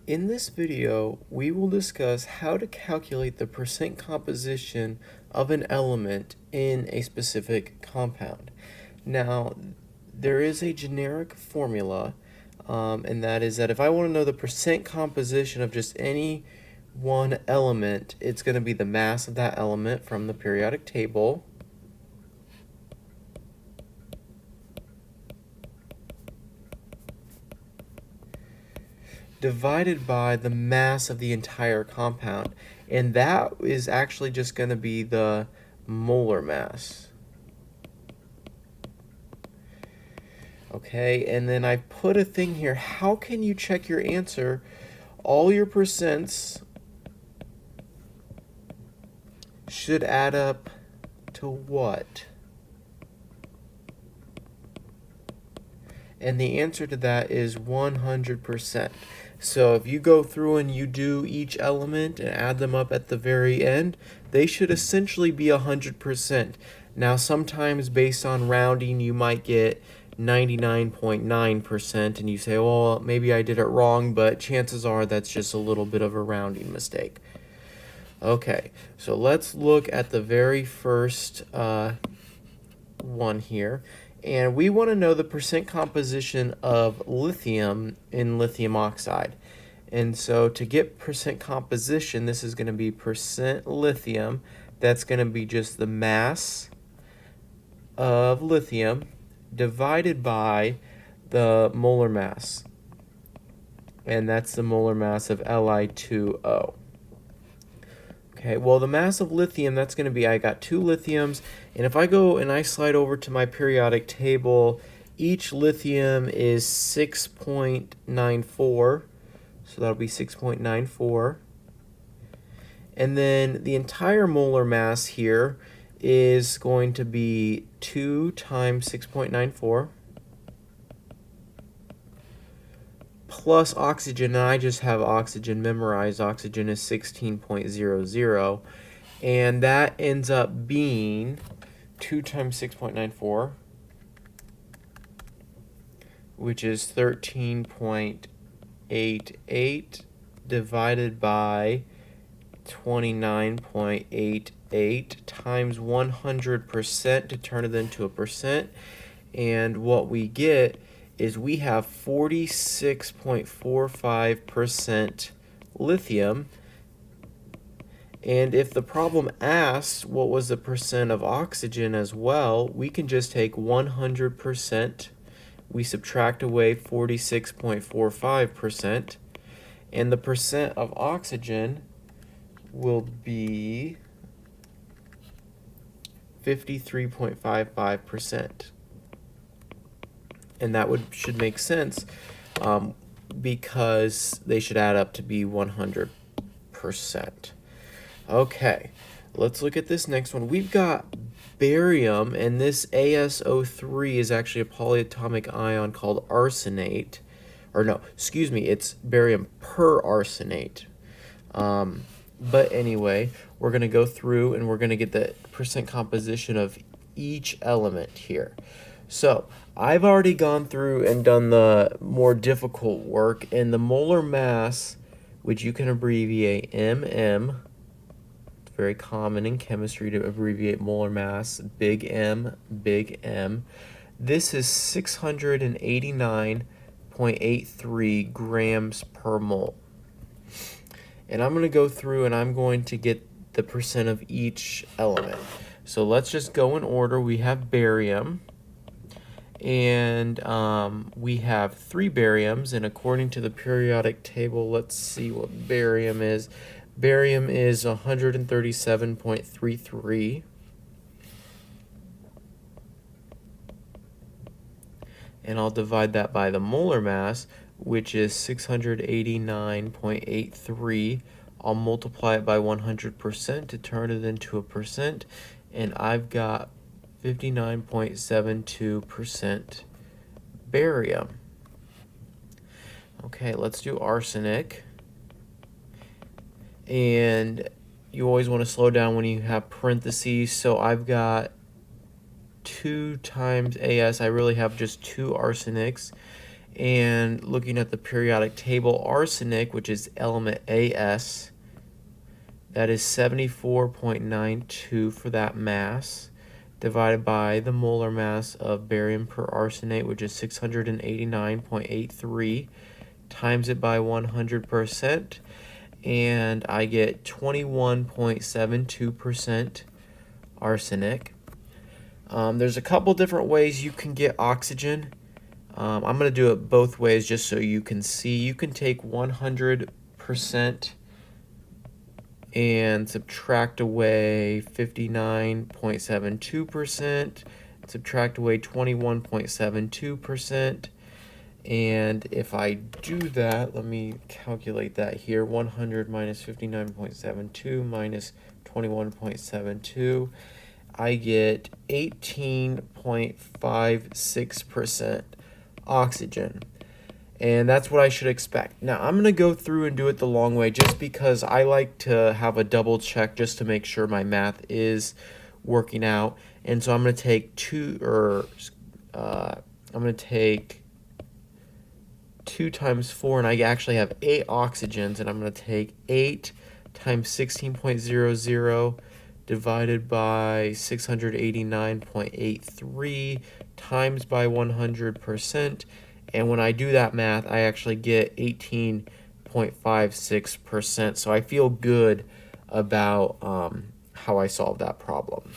In this video, we will discuss how to calculate the percent composition of an element in a specific compound. Now, there is a generic formula, and that is that if I want to know the percent composition of just any one element, it's going to be the mass of that element from the periodic table divided by the mass of the entire compound. And that is actually just going to be the molar mass. Okay, and then I put a thing here. How can you check your answer? All your percents should add up to what? And the answer to that is 100%. So if you go through and you do each element and add them up at the very end, they should essentially be 100%. Now sometimes based on rounding you might get 99.9% and you say, well, maybe I did it wrong, but chances are that's just a little bit of a rounding mistake. Okay, so let's look at the very first one here. And we want to know the percent composition of lithium in lithium oxide. And so to get percent composition, this is going to be percent lithium. That's going to be just the mass of lithium divided by the molar mass. And that's the molar mass of Li2O. Okay, well, the mass of lithium, that's going to be, I got two lithiums, and if I go and I slide over to my periodic table, each lithium is 6.94, so that'll be 6.94. And then the entire molar mass here is going to be 2 times 6.94. Plus oxygen, and I just have oxygen memorized. Oxygen is 16.00, and that ends up being 2 times 6.94, which is 13.88 divided by 29.88 times 100% to turn it into a percent, and what we get is we have 46.45% lithium. And if the problem asks what was the percent of oxygen as well, we can just take 100%. We subtract away 46.45%. And the percent of oxygen will be 53.55%. And that should make sense because they should add up to be 100%. Okay, let's look at this next one. We've got barium, and this ASO3 is actually a polyatomic ion called arsenate. Or no, excuse me, it's barium perarsenate. But anyway, we're going to go through and we're going to get the percent composition of each element here. So I've already gone through and done the more difficult work, and the molar mass, which you can abbreviate MM, it's very common in chemistry to abbreviate molar mass, big M, big M. This is 689.83 grams per mole. And I'm going to go through and I'm going to get the percent of each element. So let's just go in order. We have barium. And we have 3 bariums, and according to the periodic table, let's see what barium is. Barium is 137.33. And I'll divide that by the molar mass, which is 689.83. I'll multiply it by 100% to turn it into a percent, and I've got 59.72% barium. Okay, let's do arsenic. And you always want to slow down when you have parentheses, so I've got 2 times AS. I really have just 2 arsenics. And looking at the periodic table, arsenic, which is element AS, that is 74.92 for that mass, divided by the molar mass of barium per arsenate, which is 689.83, times it by 100%, and I get 21.72% arsenic. There's a couple different ways you can get oxygen. I'm going to do it both ways just so you can see. You can take 100% and subtract away 59.72%, subtract away 21.72%, and if I do that, let me calculate that here, 100 minus 59.72 minus 21.72, I get 18.56% oxygen. And that's what I should expect. Now, I'm going to go through and do it the long way just because I like to have a double check just to make sure my math is working out. And so I'm going to take 2 times 4, and I actually have 8 oxygens, and I'm going to take 8 times 16.00 divided by 689.83 times by 100%. And when I do that math, I actually get 18.56%. So I feel good about how I solved that problem.